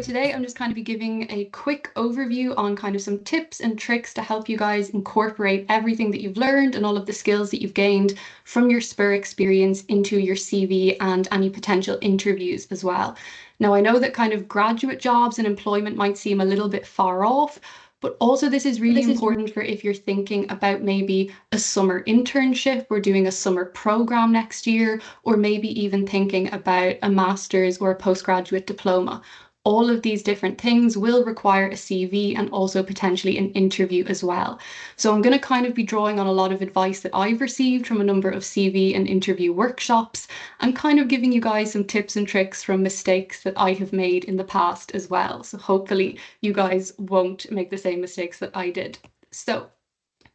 Today I'm just kind of be giving a quick overview on kind of some tips and tricks to help you guys incorporate everything that you've learned and all of the skills that you've gained from your SPUR experience into your CV and any potential interviews as well. Now, I know that kind of graduate jobs and employment might seem a little bit far off, but also this is really important for if you're thinking about maybe a summer internship or doing a summer program next year, or maybe even thinking about a master's or a postgraduate diploma. All of these different things will require a CV and also potentially an interview as well. So I'm going to kind of be drawing on a lot of advice that I've received from a number of CV and interview workshops and kind of giving you guys some tips and tricks from mistakes that I have made in the past as well. So hopefully you guys won't make the same mistakes that I did. So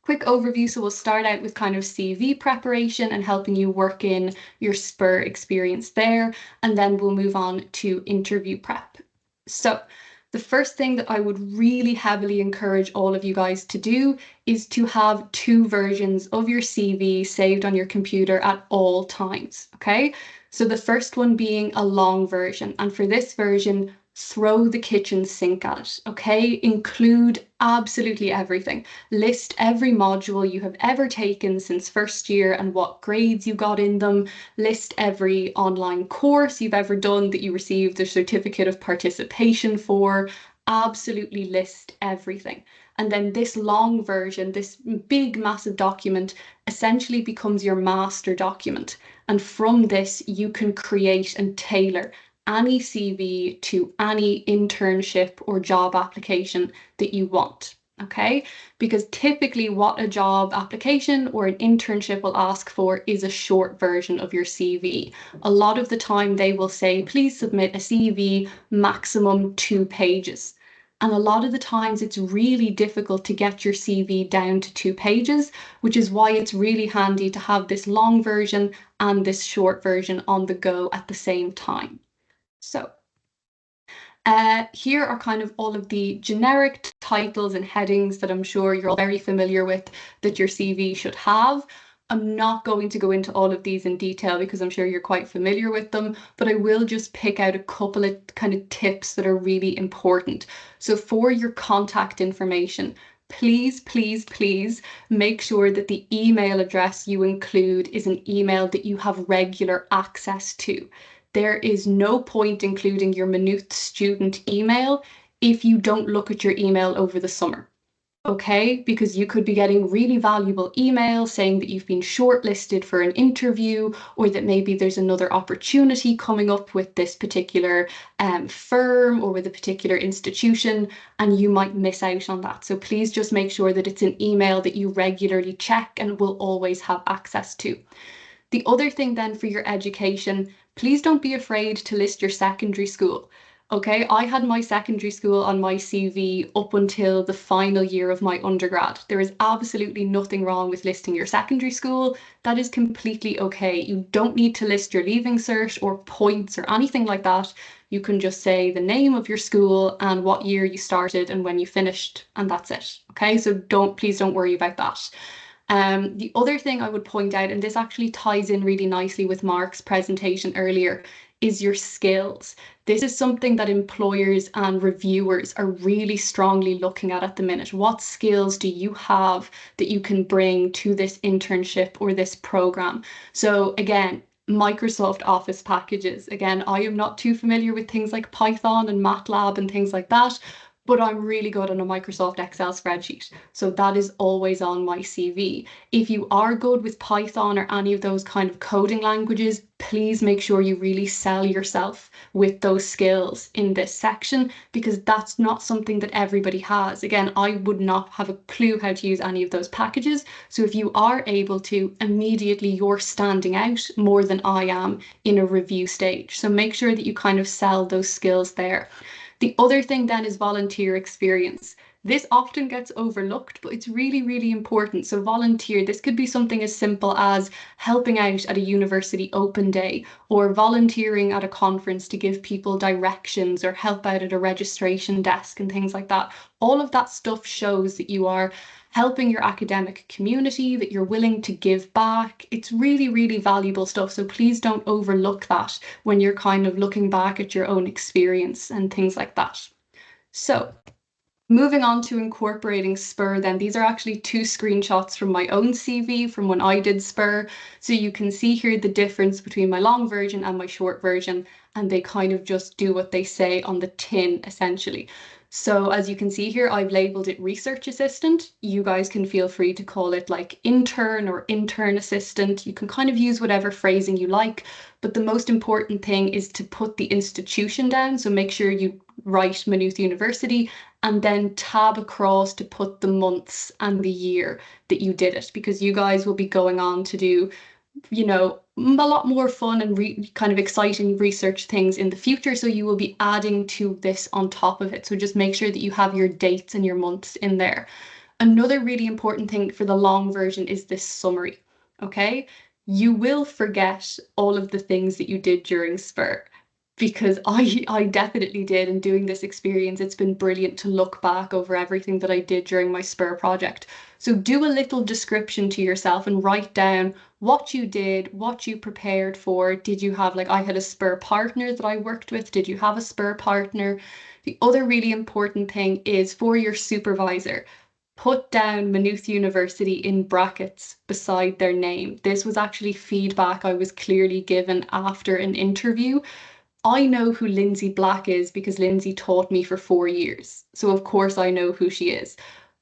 quick overview. So we'll start out with kind of CV preparation and helping you work in your SPUR experience there. And then we'll move on to interview prep. So the first thing that I would really heavily encourage all of you guys to do is to have 2 versions of your CV saved on your computer at all times, okay? So the first one being a long version, and for this version, throw the kitchen sink at it, okay? Include absolutely everything. List every module you have ever taken since first year and what grades you got in them. List every online course you've ever done that you received a certificate of participation for. Absolutely list everything. And then this long version, this big, massive document, essentially becomes your master document. And from this, you can create and tailor any CV to any internship or job application that you want, okay? Because typically what a job application or an internship will ask for is a short version of your CV. A lot of the time they will say, please submit a CV maximum 2 pages. And a lot of the times it's really difficult to get your CV down to 2 pages, which is why it's really handy to have this long version and this short version on the go at the same time. So here are kind of all of the generic titles and headings that I'm sure you're all very familiar with that your CV should have. I'm not going to go into all of these in detail because I'm sure you're quite familiar with them, but I will just pick out a couple of kind of tips that are really important. So for your contact information, please, please, please make sure that the email address you include is an email that you have regular access to. There is no point including your Maynooth student email if you don't look at your email over the summer, okay? Because you could be getting really valuable emails saying that you've been shortlisted for an interview, or that maybe there's another opportunity coming up with this particular firm or with a particular institution, and you might miss out on that. So please just make sure that it's an email that you regularly check and will always have access to. The other thing then for your education, please don't be afraid to list your secondary school. Okay, I had my secondary school on my CV up until the final year of my undergrad. There is absolutely nothing wrong with listing your secondary school. That is completely okay. You don't need to list your leaving cert or points or anything like that. You can just say the name of your school and what year you started and when you finished, and that's it. Okay, so please don't worry about that. The other thing I would point out, and this actually ties in really nicely with Mark's presentation earlier, is your skills. This is something that employers and reviewers are really strongly looking at the minute. What skills do you have that you can bring to this internship or this program? So again, Microsoft Office packages. Again, I am not too familiar with things like Python and MATLAB and things like that, but I'm really good on a Microsoft Excel spreadsheet. So that is always on my CV. If you are good with Python or any of those kind of coding languages, please make sure you really sell yourself with those skills in this section, because that's not something that everybody has. Again, I would not have a clue how to use any of those packages. So if you are able to, immediately you're standing out more than I am in a review stage. So make sure that you kind of sell those skills there. The other thing then is volunteer experience. This often gets overlooked, but it's really, really important. So volunteer, this could be something as simple as helping out at a university open day, or volunteering at a conference to give people directions, or help out at a registration desk and things like that. All of that stuff shows that you are helping your academic community, that you're willing to give back. It's really, really valuable stuff. So please don't overlook that when you're kind of looking back at your own experience and things like that. So moving on to incorporating SPUR, then these are actually two screenshots from my own CV from when I did SPUR. So you can see here the difference between my long version and my short version, and they kind of just do what they say on the tin essentially. So as you can see here, I've labeled it research assistant. You guys can feel free to call it like intern or intern assistant. You can kind of use whatever phrasing you like, but the most important thing is to put the institution down. So make sure you write Maynooth University and then tab across to put the months and the year that you did it, because you guys will be going on to do, you know, a lot more fun and kind of exciting research things in the future. So you will be adding to this on top of it. So just make sure that you have your dates and your months in there. Another really important thing for the long version is this summary. Okay, you will forget all of the things that you did during SPUR, because I definitely did. And doing this experience, it's been brilliant to look back over everything that I did during my SPUR project. So do a little description to yourself and write down what you did, what you prepared for. Did you have, like, I had a SPUR partner that I worked with. Did you have a SPUR partner? The other really important thing is for your supervisor, put down Maynooth University in brackets beside their name. This was actually feedback I was clearly given after an interview. I know who Lindsay Black is because Lindsay taught me for 4 years. So of course I know who she is.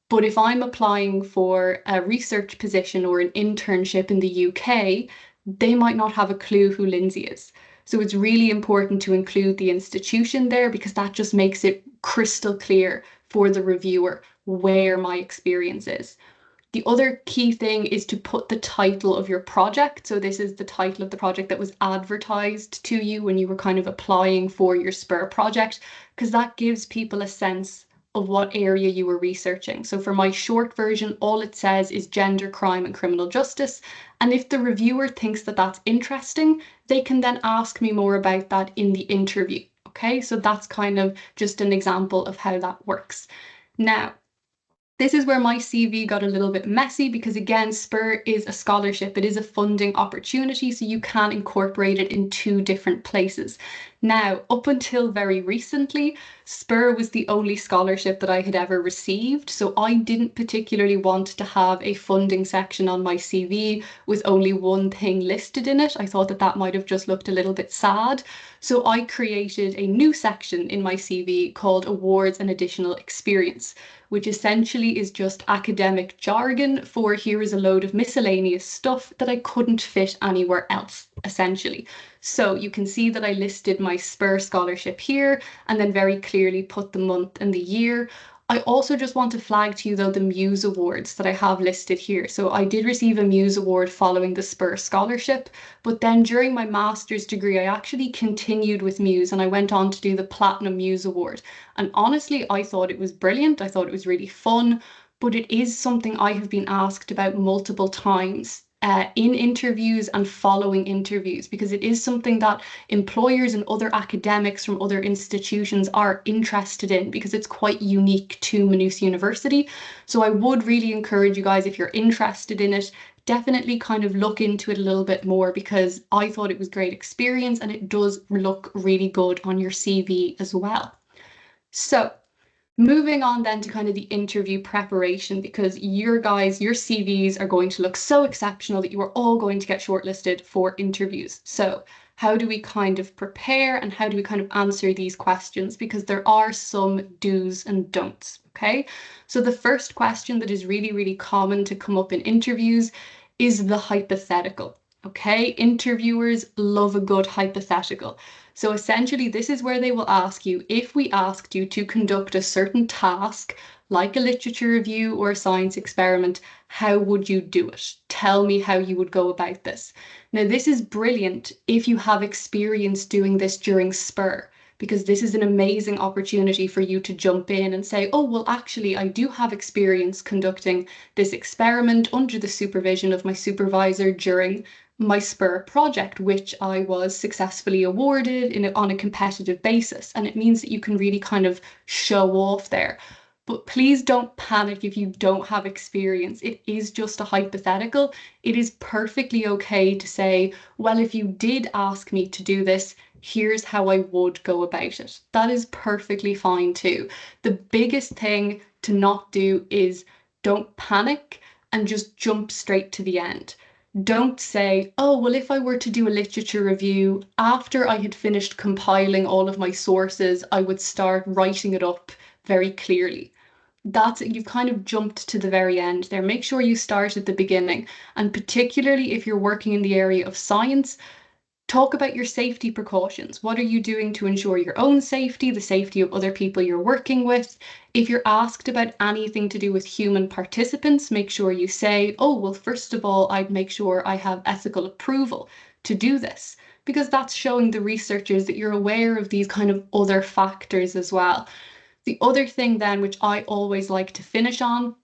But if I'm applying for a research position or an internship in the UK, they might not have a clue who Lindsay is. So it's really important to include the institution there, because that just makes it crystal clear for the reviewer where my experience is. The other key thing is to put the title of your project. So this is the title of the project that was advertised to you when you were kind of applying for your SPUR project, because that gives people a sense of what area you were researching. So for my short version, all it says is gender, crime and criminal justice. And if the reviewer thinks that that's interesting, they can then ask me more about that in the interview. Okay, so that's kind of just an example of how that works. Now, this is where my CV got a little bit messy, because again, SPUR is a scholarship. It is a funding opportunity, so you can incorporate it in two different places. Now, up until very recently, SPUR was the only scholarship that I had ever received, so I didn't particularly want to have a funding section on my CV with only one thing listed in it. I thought that that might have just looked a little bit sad. So I created a new section in my CV called Awards and Additional Experience, which essentially is just academic jargon for here is a load of miscellaneous stuff that I couldn't fit anywhere else, essentially. So you can see that I listed my SPUR scholarship here and then very clearly put the month and the year. I also just want to flag to you though the Muse Awards that I have listed here. So I did receive a Muse Award following the SPUR scholarship, but then during my master's degree, I actually continued with Muse and I went on to do the Platinum Muse Award. And honestly, I thought it was brilliant. I thought it was really fun, but it is something I have been asked about multiple times in interviews and following interviews, because it is something that employers and other academics from other institutions are interested in, because it's quite unique to Maynooth University. So I would really encourage you guys, if you're interested in it, definitely kind of look into it a little bit more, because I thought it was great experience and it does look really good on your CV as well. So moving on then to kind of the interview preparation, because your CVs are going to look so exceptional that you are all going to get shortlisted for interviews. So how do we kind of prepare and how do we kind of answer these questions? Because there are some do's and don'ts, okay? So the first question that is really, really common to come up in interviews is the hypothetical, okay? Interviewers love a good hypothetical. So essentially, this is where they will ask you, if we asked you to conduct a certain task, like a literature review or a science experiment, how would you do it? Tell me how you would go about this. Now, this is brilliant if you have experience doing this during SPUR, because this is an amazing opportunity for you to jump in and say, oh, well, actually, I do have experience conducting this experiment under the supervision of my supervisor during my SPUR project, which I was successfully awarded on a competitive basis. And it means that you can really kind of show off there. But please don't panic if you don't have experience. It is just a hypothetical. It is perfectly okay to say, well, if you did ask me to do this, here's how I would go about it. That is perfectly fine too. The biggest thing to not do is don't panic and just jump straight to the end. Don't say, oh, well, if I were to do a literature review, after I had finished compiling all of my sources, I would start writing it up very clearly. That's You've kind of jumped to the very end there. Make sure you start at the beginning. And particularly if you're working in the area of science, talk about your safety precautions. What are you doing to ensure your own safety, the safety of other people you're working with? If you're asked about anything to do with human participants, make sure you say, oh, well, first of all, I'd make sure I have ethical approval to do this, because that's showing the researchers that you're aware of these kind of other factors as well. The other thing then, which I always like to finish on,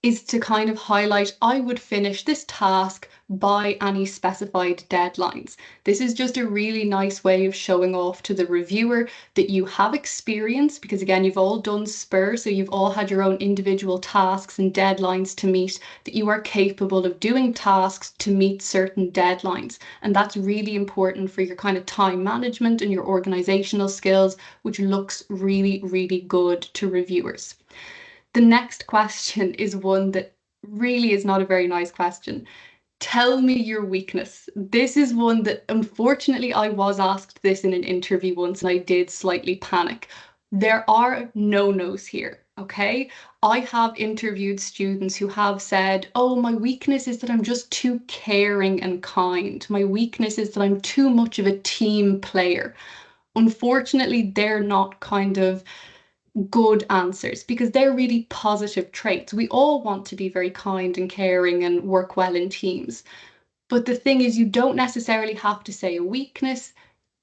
is to kind of highlight, I would finish this task by any specified deadlines. This is just a really nice way of showing off to the reviewer that you have experience, because again, you've all done SPUR, so you've all had your own individual tasks and deadlines to meet, that you are capable of doing tasks to meet certain deadlines. And that's really important for your kind of time management and your organizational skills, which looks really, really good to reviewers. The next question is one that really is not a very nice question. Tell me your weakness. This is one that, unfortunately, I was asked this in an interview once and I did slightly panic. There are no-nos here, okay? I have interviewed students who have said, oh, my weakness is that I'm just too caring and kind. My weakness is that I'm too much of a team player. Unfortunately, they're not kind of good answers, because they're really positive traits. We all want to be very kind and caring and work well in teams. But the thing is, you don't necessarily have to say a weakness.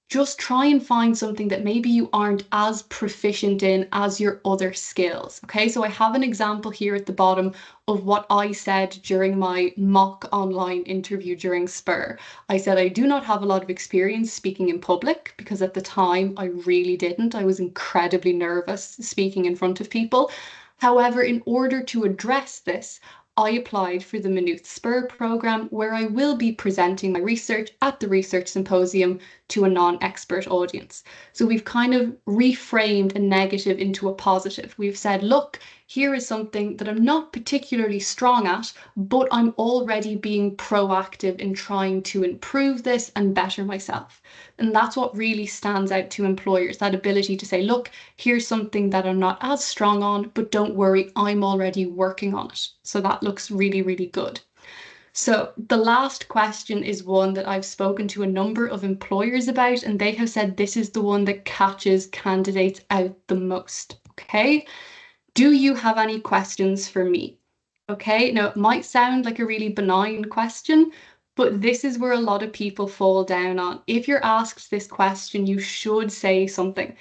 Just try and find something that maybe you aren't as proficient in as your other skills. Okay, so I have an example here at the bottom of what I said during my mock online interview during SPUR. I said I do not have a lot of experience speaking in public, because at the time I really didn't. I was incredibly nervous speaking in front of people. However, in order to address this, I applied for the Maynooth SPUR program, where I will be presenting my research at the research symposium to a non-expert audience. So we've kind of reframed a negative into a positive. We've said, look, here is something that I'm not particularly strong at, but I'm already being proactive in trying to improve this and better myself. And that's what really stands out to employers, that ability to say, look, here's something that I'm not as strong on, but don't worry, I'm already working on it. So that looks really, really good. So the last question is one that I've spoken to a number of employers about, and they have said this is the one that catches candidates out the most. Okay. Do you have any questions for me? Okay, now it might sound like a really benign question, but this is where a lot of people fall down on. If you're asked this question, you should say something.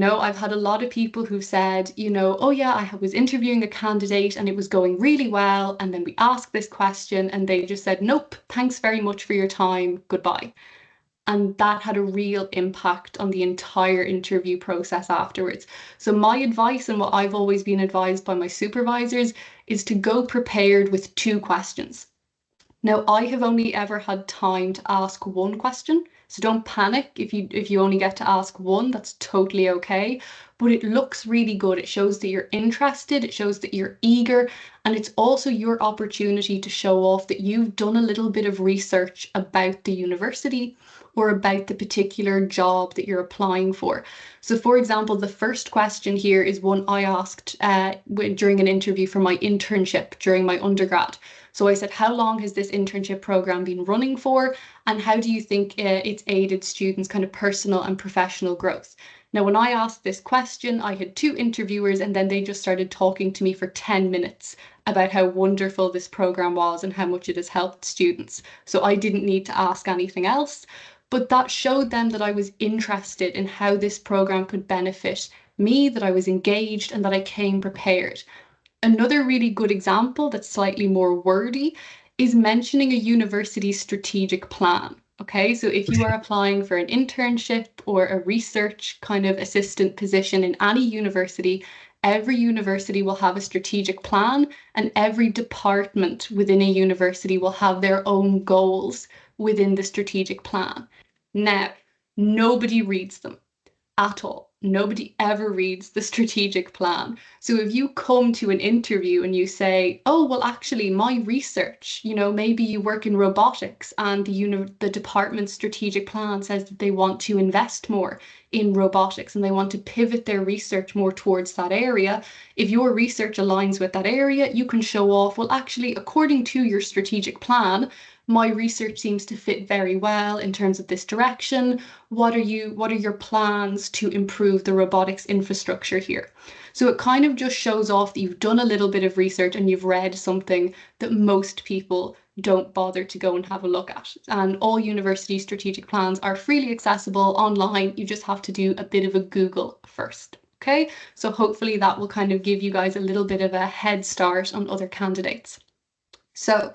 I've had a lot of people who said, oh yeah, I was interviewing a candidate and it was going really well. And then we asked this question and they just said, nope, thanks very much for your time. Goodbye. And that had a real impact on the entire interview process afterwards. So my advice, and what I've always been advised by my supervisors, is to go prepared with 2 questions. Now, I have only ever had time to ask 1 question, so don't panic if you only get to ask 1, that's totally okay. But it looks really good. It shows that you're interested, it shows that you're eager, and it's also your opportunity to show off that you've done a little bit of research about the university or about the particular job that you're applying for. So for example, the first question here is one I asked during an interview for my internship during my undergrad. So I said, how long has this internship program been running for? And how do you think it's aided students' kind of personal and professional growth? Now, when I asked this question, I had 2 interviewers and then they just started talking to me for 10 minutes about how wonderful this program was and how much it has helped students. So I didn't need to ask anything else, but that showed them that I was interested in how this program could benefit me, that I was engaged and that I came prepared. Another really good example that's slightly more wordy is mentioning a university's strategic plan. Okay, so if you are applying for an internship or a research kind of assistant position in any university, Every university will have a strategic plan, and every department within a university will have their own goals within the strategic plan. Now, nobody reads them at all. Nobody ever reads the strategic plan. So if you come to an interview and you say, oh, well, actually, my research, maybe you work in robotics and the department's strategic plan says that they want to invest more in robotics and they want to pivot their research more towards that area. If your research aligns with that area, you can show off, well, actually, according to your strategic plan, my research seems to fit very well in terms of this direction. What are your plans to improve the robotics infrastructure here? So it kind of just shows off that you've done a little bit of research and you've read something that most people don't bother to go and have a look at. And all university strategic plans are freely accessible online. You just have to do a bit of a Google first. Okay, so hopefully that will kind of give you guys a little bit of a head start on other candidates. So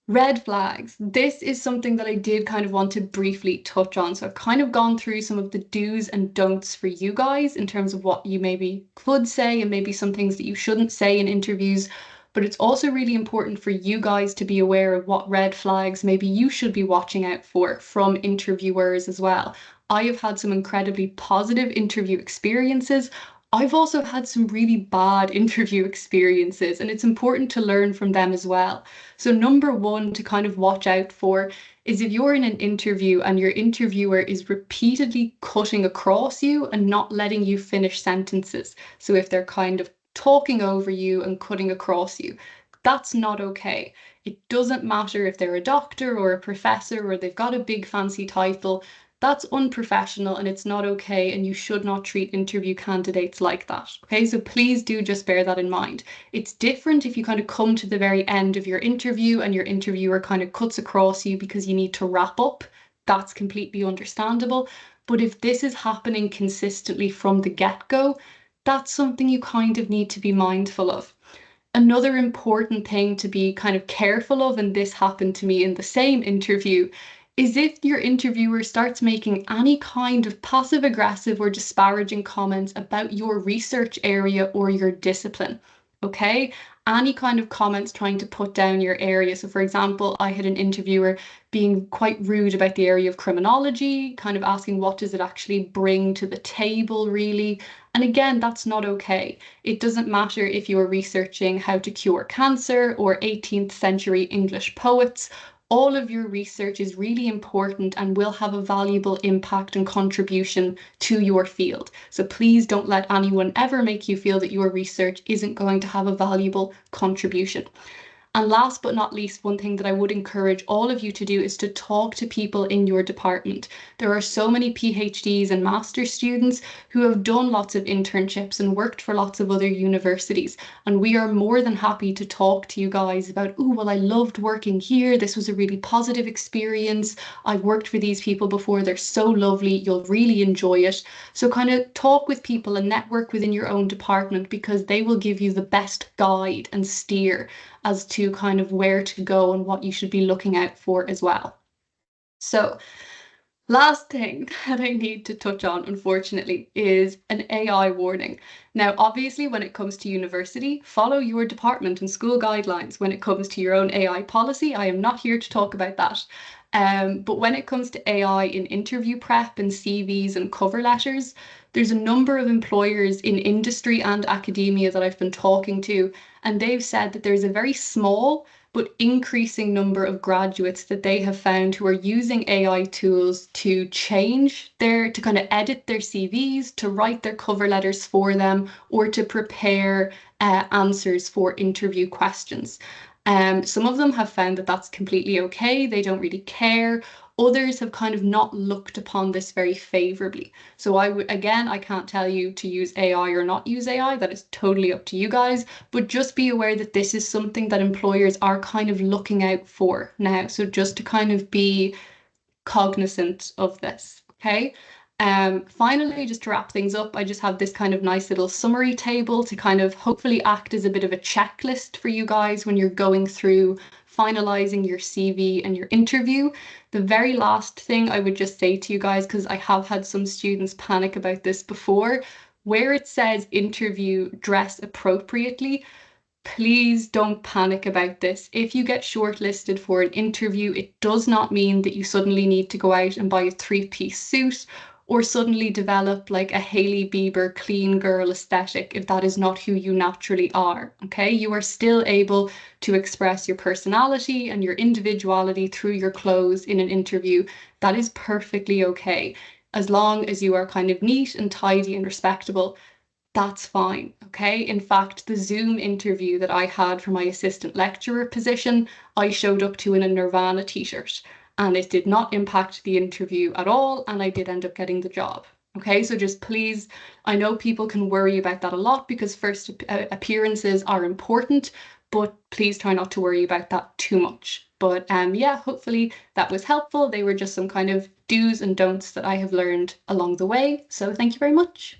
red flags. This is something that I did kind of want to briefly touch on. So I've kind of gone through some of the do's and don'ts for you guys in terms of what you maybe could say and maybe some things that you shouldn't say in interviews. But it's also really important for you guys to be aware of what red flags maybe you should be watching out for from interviewers as well. I have had some incredibly positive interview experiences. I've also had some really bad interview experiences, and it's important to learn from them as well. So number one to kind of watch out for is if you're in an interview and your interviewer is repeatedly cutting across you and not letting you finish sentences. So if they're kind of talking over you and cutting across you, that's not okay. It doesn't matter if they're a doctor or a professor or they've got a big fancy title. That's unprofessional and it's not okay, and you should not treat interview candidates like that. Okay, so please do just bear that in mind. It's different if you kind of come to the very end of your interview and your interviewer kind of cuts across you because you need to wrap up. That's completely understandable. But if this is happening consistently from the get-go, that's something you kind of need to be mindful of. Another important thing to be kind of careful of, and this happened to me in the same interview, is if your interviewer starts making any kind of passive aggressive or disparaging comments about your research area or your discipline. Okay, any kind of comments trying to put down your area. So for example, I had an interviewer being quite rude about the area of criminology, kind of asking what does it actually bring to the table really. And again, that's not okay. It doesn't matter if you're researching how to cure cancer or 18th century English poets. All of your research is really important and will have a valuable impact and contribution to your field. So please don't let anyone ever make you feel that your research isn't going to have a valuable contribution. And last but not least, one thing that I would encourage all of you to do is to talk to people in your department. There are so many PhDs and master's students who have done lots of internships and worked for lots of other universities. And we are more than happy to talk to you guys about, oh, well, I loved working here. This was a really positive experience. I've worked for these people before. They're so lovely. You'll really enjoy it. So kind of talk with people and network within your own department, because they will give you the best guide and steer as to kind of where to go and what you should be looking out for as well. So last thing that I need to touch on, unfortunately, is an AI warning. Now, obviously, when it comes to university, follow your department and school guidelines. When it comes to your own AI policy, I am not here to talk about that. But when it comes to AI in interview prep and CVs and cover letters, there's a number of employers in industry and academia that I've been talking to, and they've said that there's a very small but increasing number of graduates that they have found who are using AI tools to to kind of edit their CVs, to write their cover letters for them, or to prepare answers for interview questions. Some of them have found that that's completely okay. They don't really care. Others have kind of not looked upon this very favorably. So I can't tell you to use AI or not use AI. That is totally up to you guys. But just be aware that this is something that employers are kind of looking out for now. So just to kind of be cognizant of this, okay? Finally, just to wrap things up, I just have this kind of nice little summary table to kind of hopefully act as a bit of a checklist for you guys when you're going through finalizing your CV and your interview. The very last thing I would just say to you guys, because I have had some students panic about this before, where it says interview, dress appropriately, please don't panic about this. If you get shortlisted for an interview, it does not mean that you suddenly need to go out and buy a three-piece suit or suddenly develop like a Hailey Bieber clean girl aesthetic if that is not who you naturally are. Okay, you are still able to express your personality and your individuality through your clothes in an interview. That is perfectly okay. As long as you are kind of neat and tidy and respectable, that's fine, okay? In fact, the Zoom interview that I had for my assistant lecturer position, I showed up to in a Nirvana t-shirt and it did not impact the interview at all, and I did end up getting the job. Okay, so just please, I know people can worry about that a lot because first appearances are important, but please try not to worry about that too much. But yeah, hopefully that was helpful. They were just some kind of do's and don'ts that I have learned along the way. So thank you very much.